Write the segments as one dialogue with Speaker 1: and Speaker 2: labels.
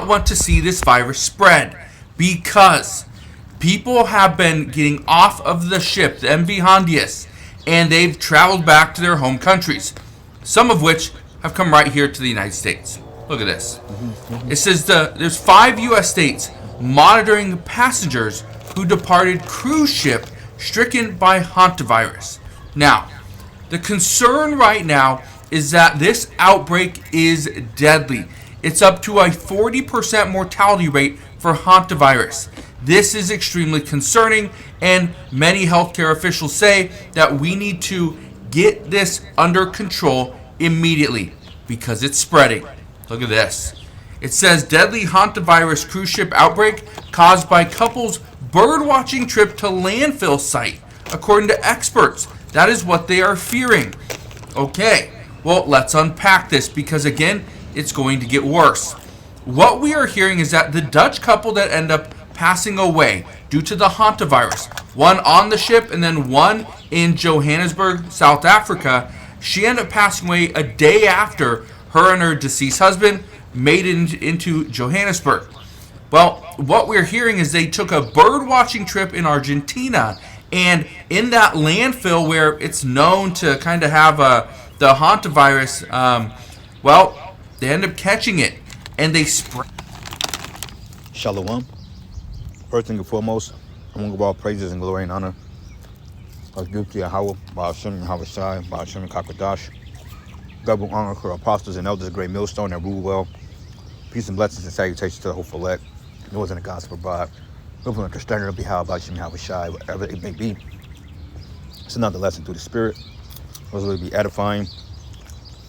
Speaker 1: want to see this virus spread because people have been getting off of the ship, the MV Hondias, and they've traveled back to their home countries, some of which have come right here to the United States. Look at this. It says there's 5 U.S. states monitoring passengers who departed cruise ship stricken by hantavirus. Now, the concern right now is that this outbreak is deadly. It's up to a 40% mortality rate for hantavirus. This is extremely concerning, and many healthcare officials say that we need to get this under control immediately because it's spreading. Look at this. It says deadly hantavirus cruise ship outbreak caused by couple's bird-watching trip to landfill site. According to experts, that is what they are fearing. Okay, well, let's unpack this because, again, it's going to get worse. What we are hearing is that the Dutch couple that end up passing away due to the hantavirus, one on the ship and then one in Johannesburg, South Africa, she ended up passing away a day after her and her deceased husband made it into Johannesburg. Well, what we're hearing is they took a bird watching trip in Argentina, and in that landfill where it's known to kind of have the hantavirus, well, they end up catching it and they spread.
Speaker 2: Shalom. First thing and foremost, I want to give all praises and glory and honor. I give to Yahweh, Ba'ashem, Yahweh Shai, Ba'ashem, Kakadash. Double honor for apostles and elders, great millstone that rule well. Peace and blessings and salutations to the hopeful elect. Yours in the gospel bride. Hopefully, the standard of Yahweh, Ba'ashem, Yahweh Shai, whatever it may be. It's another lesson through the spirit. Those will be edifying.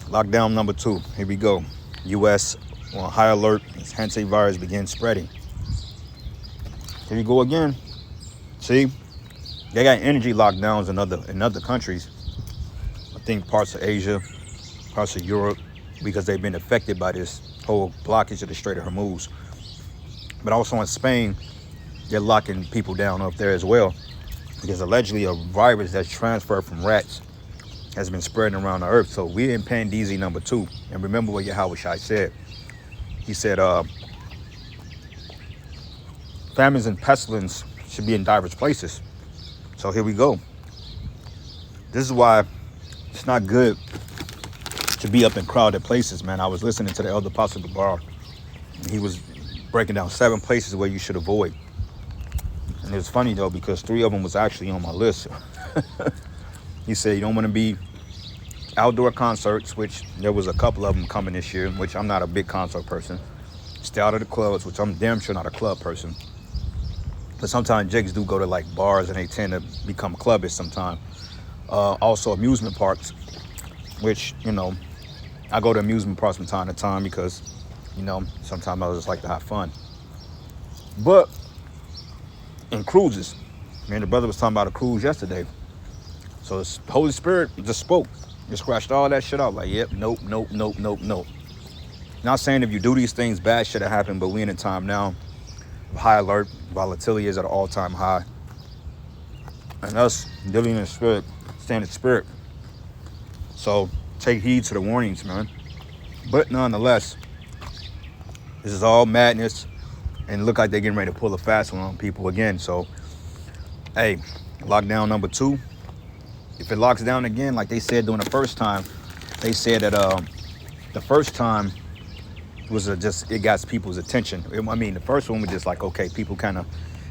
Speaker 2: Lockdown number 2. Here we go. U.S. on high alert as hantavirus begins spreading. Here you go again. See, they got energy lockdowns in other countries. I think parts of Asia, parts of Europe, because they've been affected by this whole blockage of the Strait of Hormuz. But also in Spain, they're locking people down up there as well, because allegedly a virus that's transferred from rats has been spreading around the earth. So we're in Pandemic number 2. And remember what Yahweh Shai said. He said, famines and pestilence should be in diverse places. So here we go. This is why it's not good to be up in crowded places, man. I was listening to the Elder Apostle Gabar. He was breaking down 7 places where you should avoid. And it's funny though, because 3 of them was actually on my list. He said you don't want to be outdoor concerts, which there was a couple of them coming this year, which I'm not a big concert person. Stay out of the clubs, which I'm damn sure not a club person. But sometimes jigs do go to like bars and they tend to become clubbish sometimes. Also amusement parks, which, you know, I go to amusement parks from time to time because, you know, sometimes I just like to have fun. But in cruises, man, the brother was talking about a cruise yesterday. So the Holy Spirit just spoke. Just scratched all that shit out. Like, yep, nope. Not saying if you do these things, bad shit will happen, but we in a time now of high alert. Volatility is at an all-time high. And us living in the spirit, staying in the spirit. So take heed to the warnings, man. But nonetheless, this is all madness. And look like they're getting ready to pull a fast one on people again. So, hey, lockdown number 2. If it locks down again, like they said during the first time, they said that the first time was it got people's attention. I mean, the first one was just like, okay, people kind of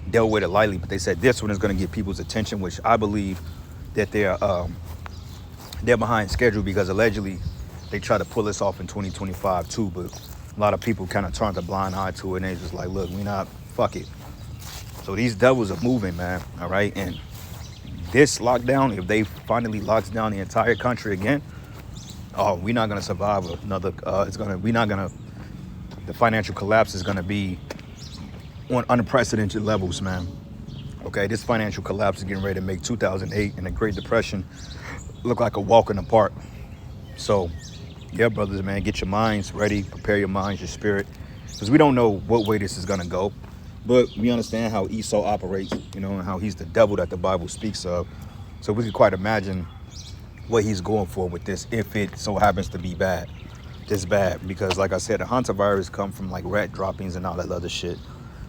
Speaker 2: dealt with it lightly, but they said this one is going to get people's attention, which I believe that they're behind schedule because allegedly they try to pull this off in 2025 too, but a lot of people kind of turned a blind eye to it and they just like, look, fuck it. So these devils are moving, man, all right? And this lockdown, if they finally locks down the entire country again, we're not gonna survive another. The financial collapse is gonna be on unprecedented levels, man. Okay, this financial collapse is getting ready to make 2008 and the Great Depression look like a walk in the park. So, yeah, brothers, man, get your minds ready, prepare your minds, your spirit, because we don't know what way this is gonna go. But we understand how Esau operates, you know, and how he's the devil that the Bible speaks of. So we can quite imagine what he's going for with this if it so happens to be bad. it's bad because, like I said, the hantavirus come from like rat droppings and all that other shit.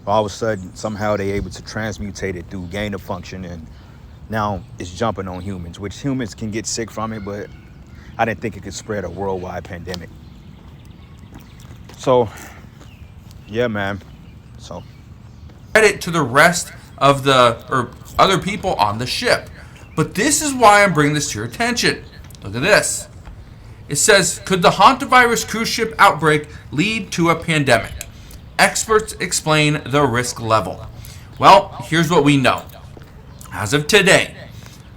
Speaker 2: All of a sudden, somehow they able to transmutate it through gain of function, and now it's jumping on humans, which humans can get sick from it, but I didn't think it could spread a worldwide pandemic. So, yeah, man. So,
Speaker 1: credit to the rest of the or other people on the ship. But this is why I'm bringing this to your attention. Look at this. It says, could the hantavirus cruise ship outbreak lead to a pandemic? Experts explain the risk level. Well, here's what we know. As of today,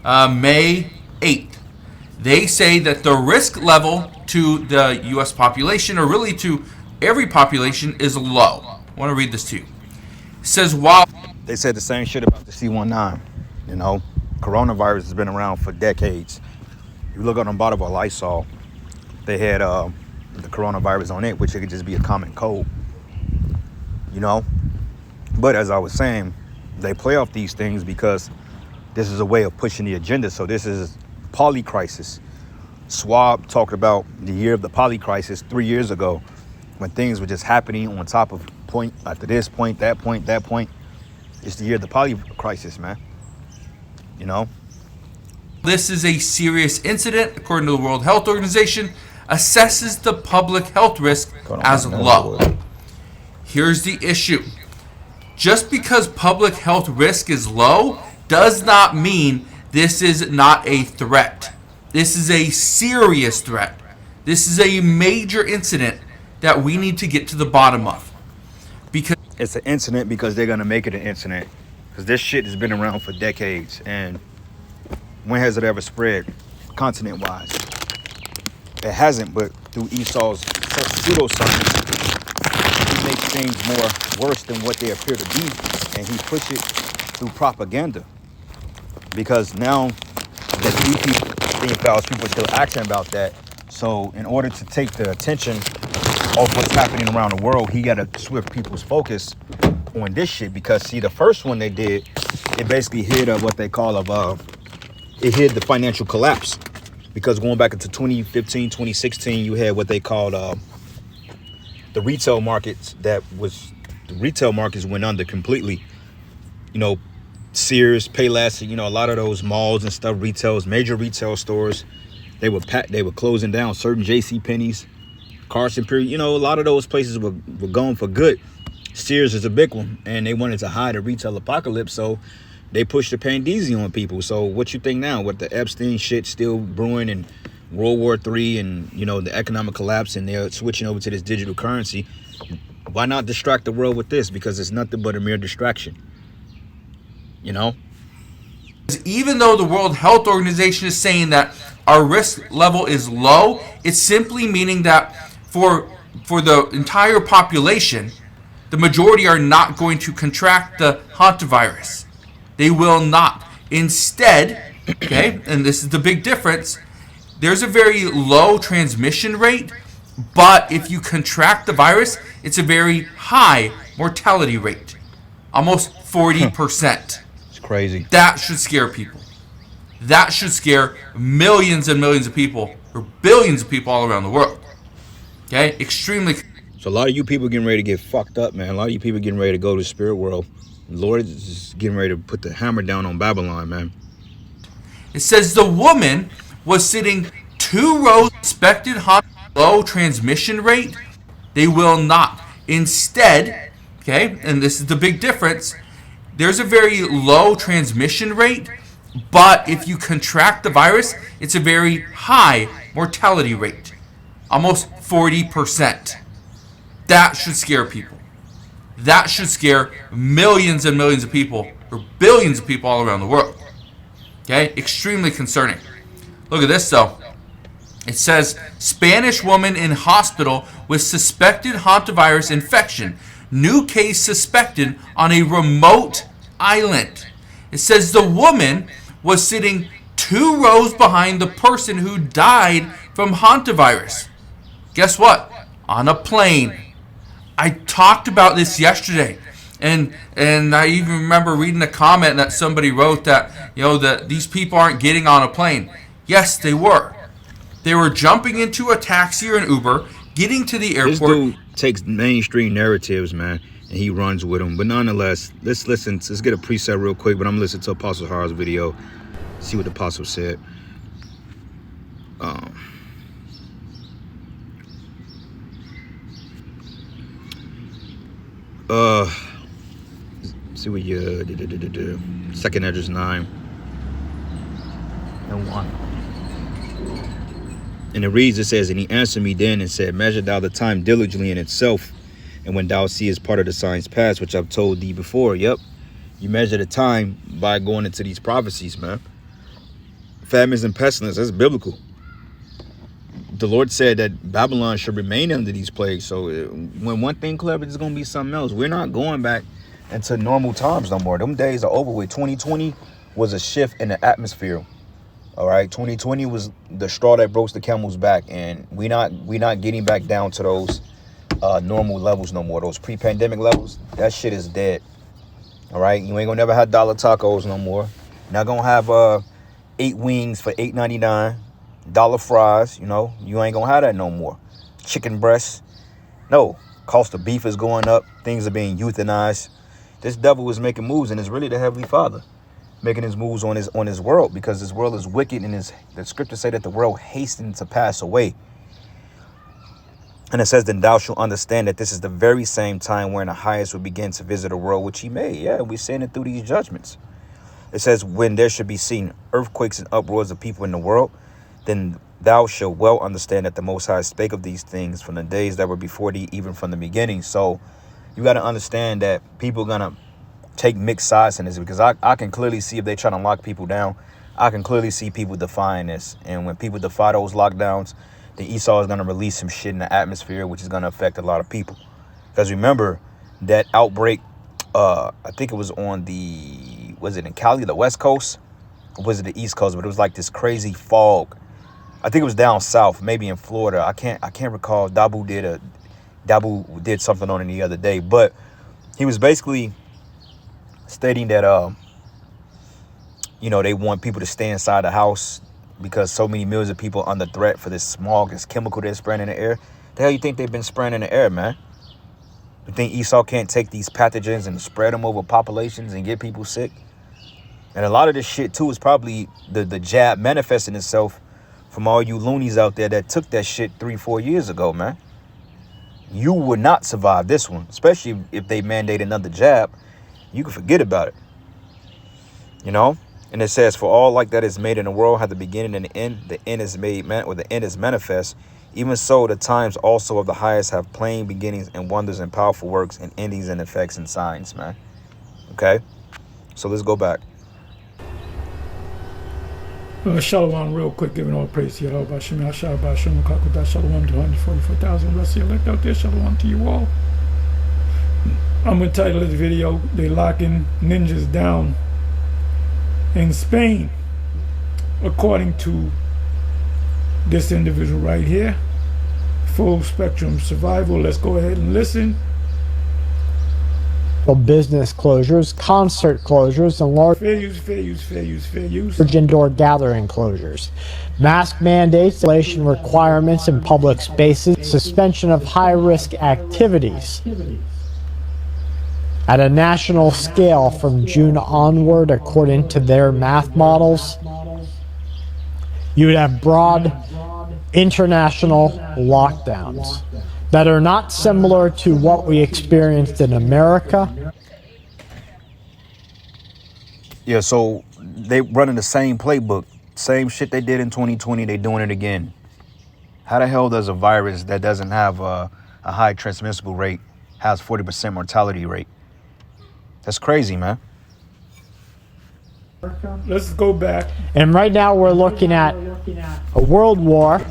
Speaker 1: May 8th, they say that the risk level to the U.S. population, or really to every population, is low. I want to read this to you. It says, while
Speaker 2: they said the same shit about the C19. You know, coronavirus has been around for decades. You look on the bottom of Lysol, they had the coronavirus on it, which it could just be a common cold. You know? But as I was saying, they play off these things because this is a way of pushing the agenda. So this is polycrisis. Schwab talked about the year of the polycrisis 3 years ago, when things were just happening on top of point after this point, that point, that point. It's the year of the polycrisis, man. You know?
Speaker 1: this is a serious incident, according to the World Health Organization, assesses the public health risk as low. Here's the issue. Just because public health risk is low does not mean this is not a threat. This is a serious threat. This is a major incident that we need to get to the bottom of. Because
Speaker 2: it's an incident because they're going to make it an incident. Because this shit has been around for decades. And when has it ever spread continent-wise? It hasn't, but through Esau's pseudoscience, he makes things more worse than what they appear to be. And he pushes it through propaganda. Because now that we people still asking about that. So in order to take the attention of what's happening around the world, he got to switch people's focus on this shit. Because see, the first one they did, it basically hid what they call it hid the financial collapse. Because going back into 2015, 2016, you had what they called the retail markets. The retail markets went under completely. You know, Sears, Payless, you know, a lot of those malls and stuff, major retail stores, they were closing down. Certain JCPenney's, Carson Period, you know, a lot of those places were going for good. Sears is a big one, and they wanted to hide a retail apocalypse, so they pushed the Pandeezy on people. So what you think now with the Epstein shit still brewing and World War III and, you know, the economic collapse, and they're switching over to this digital currency? Why not distract the world with this? Because it's nothing but a mere distraction. You know?
Speaker 1: Even though the World Health Organization is saying that our risk level is low, it's simply meaning that for the entire population, the majority are not going to contract the hantavirus. They will not. Instead, okay, and this is the big difference, there's a very low transmission rate, but if you contract the virus, it's a very high mortality rate. Almost 40%.
Speaker 2: Crazy.
Speaker 1: That should scare people. That should scare millions and millions of people, or billions of people all around the world. Okay? Extremely.
Speaker 2: So a lot of you people getting ready to get fucked up, man. A lot of you people getting ready to go to the spirit world. The Lord is getting ready to put the hammer down on Babylon, man.
Speaker 1: It says the woman was sitting 2 rows expected low transmission rate. They will not. Instead, okay, and this is the big difference, there's a very low transmission rate, but if you contract the virus, it's a very high mortality rate. Almost 40%. That should scare people. That should scare millions and millions of people, or billions of people all around the world. Okay? Extremely concerning. Look at this, though. It says, Spanish woman in hospital with suspected hantavirus infection. New case suspected on a remote island. It says the woman was sitting 2 rows behind the person who died from hantavirus. Guess what? On a plane. I talked about this yesterday, and I even remember reading a comment that somebody wrote that, you know, that these people aren't getting on a plane. Yes, they were. They were jumping into a taxi or an Uber, Getting to the
Speaker 2: This
Speaker 1: airport.
Speaker 2: dude takes mainstream narratives, man, and he runs with them. But nonetheless, let's get a preset real quick. But I'm listening to Apostle Har's video, see what the apostle said. See what you Second Esdras 9 and 1. And it reads, it says, and he answered me then and said, measure thou the time diligently in itself, and when thou seest part of the signs past, which I've told thee before. Yep, you measure the time by going into these prophecies, man. Famines and pestilence, that's biblical. The Lord said that Babylon should remain under these plagues. So when one thing clear, it's going to be something else. We're not going back into normal times no more. Them days are over with. 2020 was a shift in the atmosphere. All right, 2020 was the straw that broke the camel's back, and we not getting back down to those normal levels no more. Those pre-pandemic levels, that shit is dead. All right, you ain't gonna never have dollar tacos no more. You're not gonna have 8 wings for $8.99, dollar fries. You know, you ain't gonna have that no more. Chicken breasts, no. Cost of beef is going up. Things are being euthanized. This devil is making moves, and it's really the Heavenly Father making his moves on his world, because this world is wicked, and the scriptures say that the world hastens to pass away. And it says, then thou shalt understand that this is the very same time wherein the highest will begin to visit the world which he made. Yeah, we're seeing it through these judgments. It says, when there should be seen earthquakes and uproars of people in the world, then thou shalt well understand that the Most High spake of these things from the days that were before thee, even from the beginning. So you got to understand that people are going to take mixed sides in this, because I can clearly see if they're trying to lock people down. I can clearly see people defying this. And when people defy those lockdowns, the Esau is going to release some shit in the atmosphere, which is going to affect a lot of people. Because remember, that outbreak, I think it was was it in Cali, the West Coast? Or was it the East Coast? But it was like this crazy fog. I think it was down south, maybe in Florida. I can't recall. Dabu did something on it the other day. But he was basically stating that they want people to stay inside the house because so many millions of people are under threat for this smog, this chemical they're spraying in the air. The hell you think they've been spraying in the air, man? You think Esau can't take these pathogens and spread them over populations and get people sick? And a lot of this shit too is probably the jab manifesting itself from all you loonies out there that took that shit 3-4 years ago, man. You would not survive this one, especially if they mandate another jab. You can forget about it, And it says, for all like that is made in the world have the beginning and the end. The end is made, or the end is manifest. Even so, the times also of the highest have plain beginnings and wonders and powerful works and endings and effects and signs, man. Okay? So let's go back.
Speaker 3: Shalom, real quick, giving all praise to Yahweh, Shalom, Shalom to 144,000 rest elect out there. Shalom to you all. I'm going to title this video, they locking ninjas down in Spain, according to this individual right here. Full spectrum survival. Let's go ahead and listen.
Speaker 4: Business closures, concert closures, and large
Speaker 3: fair use.
Speaker 4: indoor gathering closures, mask mandates, isolation requirements in public spaces, suspension of high-risk activities. At a national scale from June onward, according to their math models, you would have broad international lockdowns that are not similar to what we experienced in America.
Speaker 2: Yeah, so they running the same playbook. Same shit they did in 2020, they doing it again. How the hell does a virus that doesn't have a high transmissible rate has 40% mortality rate? That's crazy, man.
Speaker 3: Let's go back.
Speaker 4: And right now we're looking at a world war,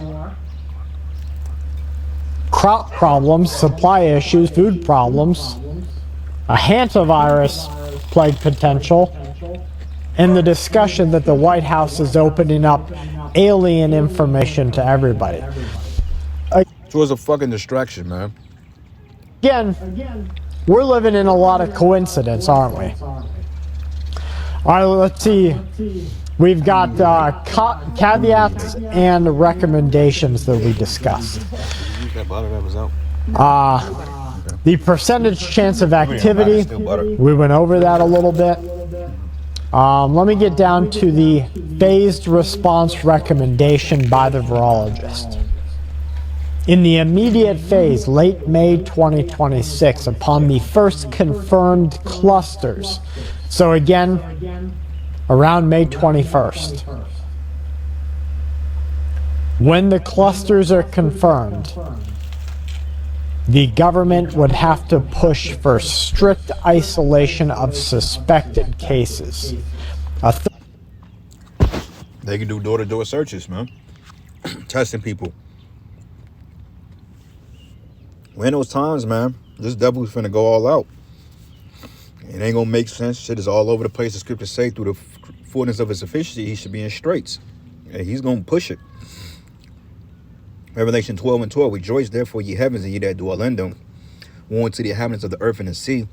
Speaker 4: crop problems, supply issues, food problems, a hantavirus plague potential, and the discussion that the White House is opening up alien information to everybody.
Speaker 2: It was a fucking distraction, man.
Speaker 4: Again, we're living in a lot of coincidence, aren't we? All right, let's see. We've got caveats and recommendations that we discussed.
Speaker 2: That butter that was out.
Speaker 4: The percentage chance of activity,
Speaker 2: Still butter.
Speaker 4: we went over that a little bit. Let me get down to the phased response recommendation by the virologist. In the immediate phase, late May 2026, upon the first confirmed clusters, so again, around May 21st, when the clusters are confirmed, the government would have to push for strict isolation of suspected cases.
Speaker 2: They can do door-to-door searches, man. Testing people. When those times, man, this devil's finna go all out. It ain't gonna make sense. Shit is all over the place. The scriptures say through the fullness of his sufficiency, he should be in straits. And he's gonna push it. Revelation 12:12, rejoice therefore ye heavens and ye that dwell in them. Woe unto the inhabitants of the earth and the sea.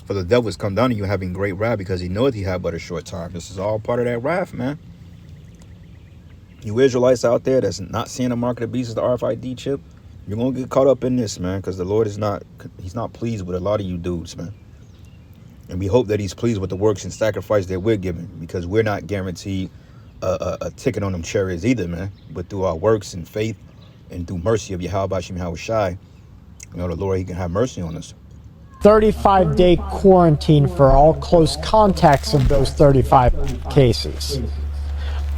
Speaker 2: For the devil is come down to you having great wrath, because he knoweth he had but a short time. This is all part of that wrath, man. You Israelites out there that's not seeing the mark of the beast as the RFID chip, you're gonna get caught up in this, man, because the Lord is he's not pleased with a lot of you dudes, man. And we hope that he's pleased with the works and sacrifice that we're giving, because we're not guaranteed a ticket on them chariots either, man. But through our works and faith and through mercy of Yahweh Shem Yahweh Shai, you know, the Lord, he can have mercy on us.
Speaker 4: 35-day quarantine for all close contacts of those 35 cases.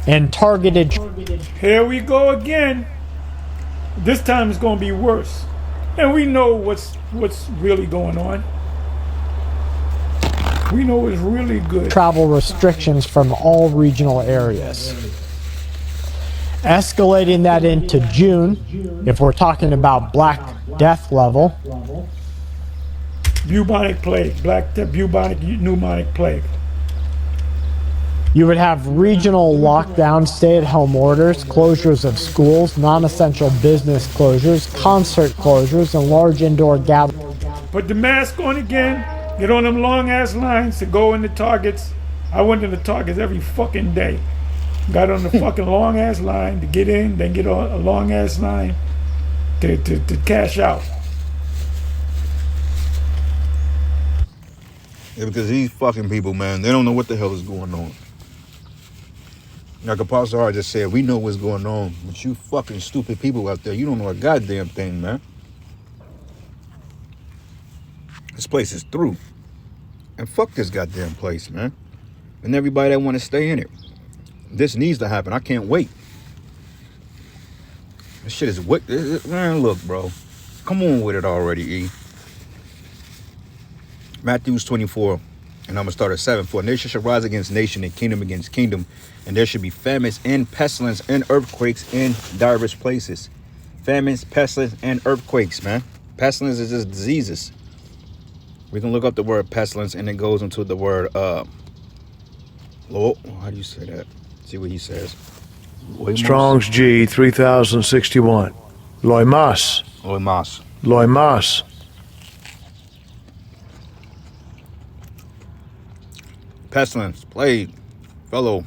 Speaker 4: And targeted.
Speaker 3: Here we go again. This time it's going to be worse. And we know what's really going on. We know it's really good.
Speaker 4: Travel restrictions from all regional areas. Escalating that into June, if we're talking about Black Death level.
Speaker 3: Bubonic plague, bubonic pneumonic plague.
Speaker 4: You would have regional lockdowns, stay-at-home orders, closures of schools, non-essential business closures, concert closures, and large indoor gatherings.
Speaker 3: Put the mask on again. Get on them long-ass lines to go into Targets. I went into Targets every fucking day. Got on the fucking long-ass line to get in, then get on a long-ass line to cash out.
Speaker 2: Yeah, because these fucking people, man, they don't know what the hell is going on. Like Apostle Hart just said, we know what's going on, but you fucking stupid people out there, you don't know a goddamn thing, man. This place is through. And fuck this goddamn place, man. And everybody that want to stay in it. This needs to happen. I can't wait. This shit is wicked. Man, look, bro. Come on with it already, E. Matthew 24, and I'm going to start at 7. For nation shall rise against nation and kingdom against kingdom, and there should be famines and pestilence and earthquakes in diverse places. Famines, pestilence, and earthquakes, man. Pestilence is just diseases. We can look up the word pestilence, and it goes into the word, how do you say that? See what he says.
Speaker 5: Strong's G 3061. Loimas.
Speaker 2: Loimas.
Speaker 5: Loimas.
Speaker 2: Pestilence, plague, fellow.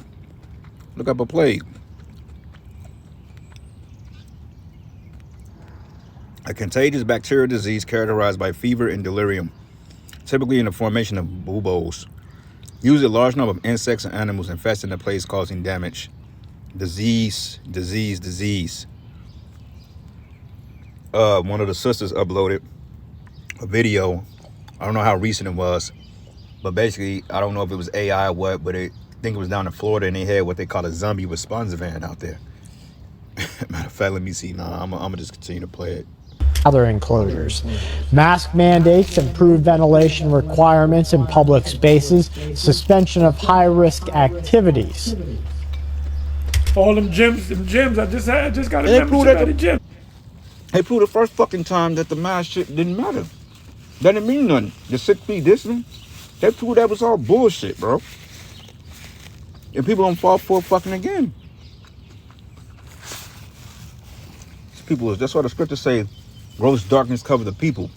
Speaker 2: Look up a plague. A contagious bacterial disease characterized by fever and delirium, typically in the formation of buboes. Usually a large number of insects and animals infesting the place, causing damage. Disease. One of the sisters uploaded a video. I don't know how recent it was, but basically, I don't know if it was AI or what, but I think it was down in Florida, and they had what they call a zombie response van out there. Matter of fact, let me see. I'm gonna just continue to play it.
Speaker 4: Other enclosures. Mask mandates, improved ventilation requirements in public spaces, suspension of high-risk activities.
Speaker 3: All them gyms. I just got a membership at the gym.
Speaker 2: They proved the first fucking time that the mask shit didn't matter. That didn't mean nothing. The 6 feet distance, they proved that was all bullshit, bro. And people don't fall for it fucking again. These people, that's why the scriptures say, gross darkness cover the people.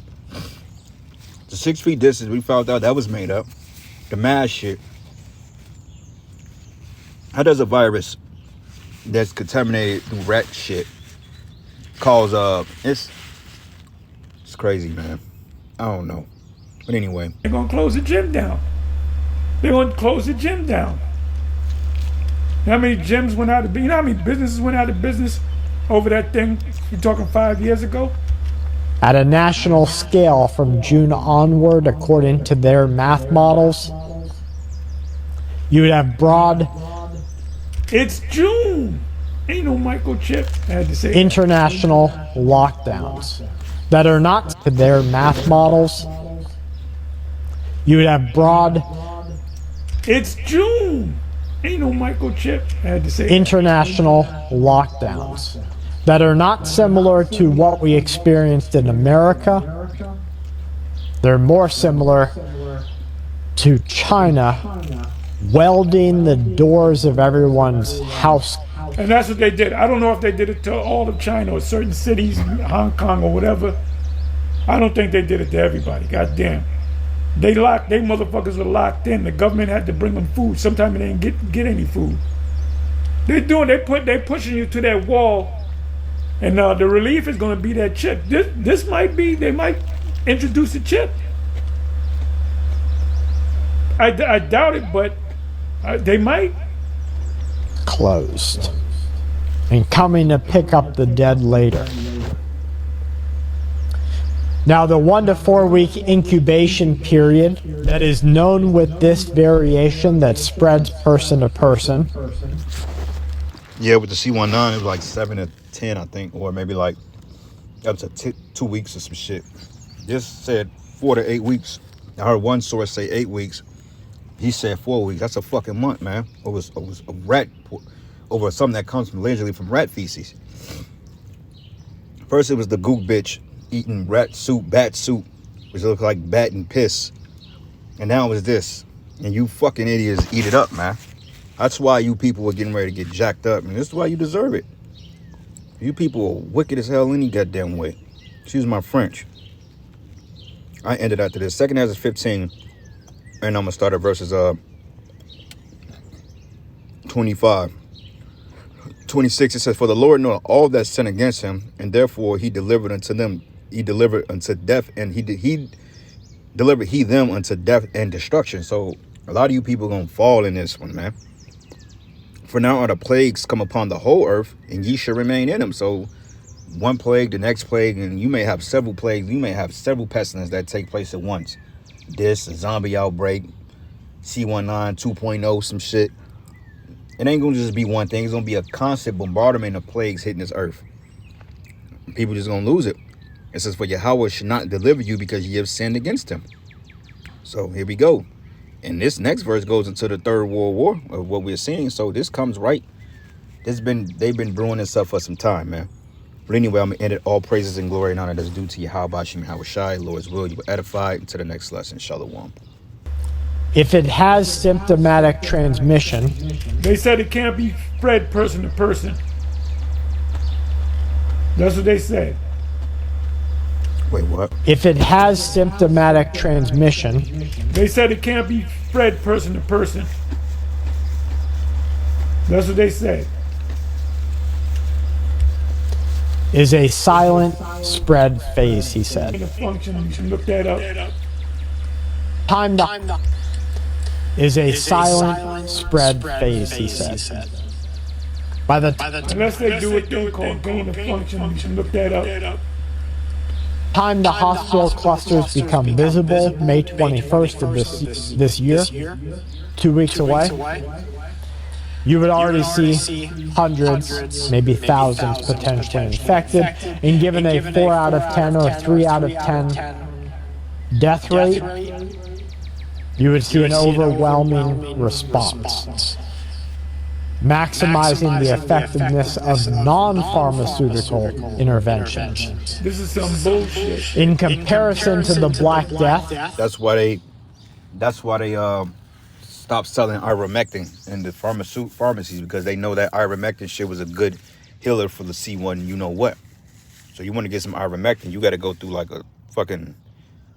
Speaker 2: The 6 feet distance, we found out that was made up. The mask shit. How does a virus that's contaminated through rat shit cause it's crazy, man. I don't know. But anyway.
Speaker 3: They're gonna close the gym down. They're gonna close the gym down. How many gyms went out of business? You know how many businesses went out of business over that thing? You're talking 5 years ago?
Speaker 4: At a national scale from June onward, according to their math models, you would have broad
Speaker 3: It's June. Ain't no microchip. I had to say that.
Speaker 4: international lockdowns that are not to their math models. You would have broad
Speaker 3: It's June. Ain't no microchip. I had to say that.
Speaker 4: international lockdowns that are not similar to what we experienced in America. They're more similar to China welding the doors of everyone's house.
Speaker 3: And that's what they did. I don't know if they did it to all of China or certain cities, Hong Kong or whatever. I don't think they did it to everybody. God damn. They motherfuckers were locked in. The government had to bring them food. Sometimes they didn't get any food. They pushing you to that wall, and the relief is going to be that chip. This might be. They might introduce a chip. I doubt it, but they might.
Speaker 4: Closed and coming to pick up the dead later. Now, the 1 to 4 week incubation period that is known with this variation that spreads person to person.
Speaker 2: Yeah, with the C19, it was like 7 to 10, I think, or maybe like up to 2 weeks or some shit. This said 4 to 8 weeks. I heard one source say 8 weeks. He said 4 weeks. That's a fucking month, man. It was a rat over something that comes from allegedly from rat feces. First, it was the gook bitch eating rat soup, bat soup, which looked like bat and piss. And now it was this. And you fucking idiots eat it up, man. That's why you people were getting ready to get jacked up. And this is why you deserve it. You people are wicked as hell any goddamn way. Excuse my French. I ended after this. Second half is 15. And I'm going to start at verses 25. 26, it says, "For the Lord knoweth all that sin against him, and therefore he delivered unto them, he delivered unto death, and he delivered them unto death and destruction." So a lot of you people are going to fall in this one, man. "For now are the plagues come upon the whole earth, and ye shall remain in them." So one plague, the next plague, and you may have several plagues. You may have several pestilences that take place at once. This, a zombie outbreak, C19, 2.0, some shit. It ain't gonna just be one thing. It's gonna be a constant bombardment of plagues hitting this earth. People just gonna lose it. It says, "For Yahweh should not deliver you because ye have sinned against him." So here we go. And this next verse goes into the Third World War of what we're seeing. So this comes right. They've been brewing this up for some time, man. But anyway, I'm gonna end it. All praises and glory and honor that's due to Yahweh Bashim Hawashai. Lord's will, you were edified. Until the next lesson. Shalom.
Speaker 4: If it has symptomatic transmission,
Speaker 3: They said it can't be spread person to person. That's what they said.
Speaker 2: Wait, what?
Speaker 4: if it has symptomatic transmission,
Speaker 3: They said it can't be spread person to person. That's what they said.
Speaker 4: is a silent spread phase, he
Speaker 3: In
Speaker 4: said.
Speaker 3: the function, you can look that up.
Speaker 4: Time to is a silent spread phase, he said. By the
Speaker 3: Unless they do a thing called gain of function, you can look that up.
Speaker 4: time the hospital clusters become visible, May 21st of this year, 2 weeks away, you would already see hundreds, maybe thousands potentially infected, and given a 4 out of 10 or 3 out of 10 death rate, you would see an overwhelming response, maximizing the effectiveness of non-pharmaceutical interventions.
Speaker 3: This is some bullshit.
Speaker 4: In comparison to the Black Death,
Speaker 2: That's why they stopped selling ivermectin in the pharmacies, because they know that ivermectin shit was a good healer for the C1 you know what. So you want to get some ivermectin, you got to go through like a fucking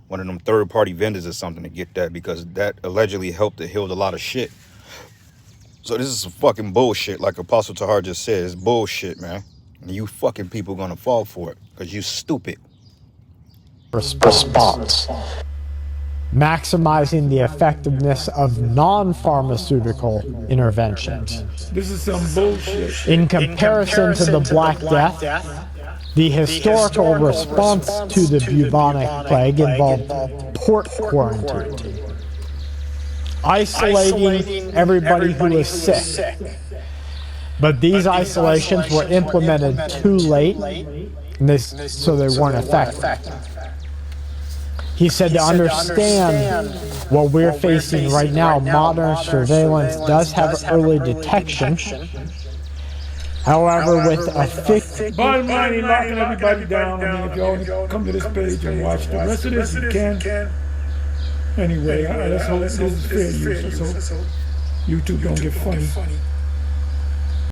Speaker 2: one of them third-party vendors or something to get that, because that allegedly helped to heal a lot of shit. So this is some fucking bullshit, like Apostle Tahar just said. It's bullshit, man. And you fucking people gonna fall for it, because you stupid.
Speaker 4: Response. Maximizing the effectiveness of non-pharmaceutical interventions.
Speaker 3: This is some bullshit.
Speaker 4: In comparison to the Black Death, the historical response to the bubonic plague involved port quarantine, isolating everybody who was sick. But these isolations were implemented too late, and so they weren't effective. He said to understand what we're facing right now, modern surveillance does have early detection. However, with a fixed...
Speaker 3: Bottom line, he's locking everybody down. I mean, if you only come to this page and watch the rest of this, you can. Anyway, let's hope this is fair use. So YouTube don't get funny.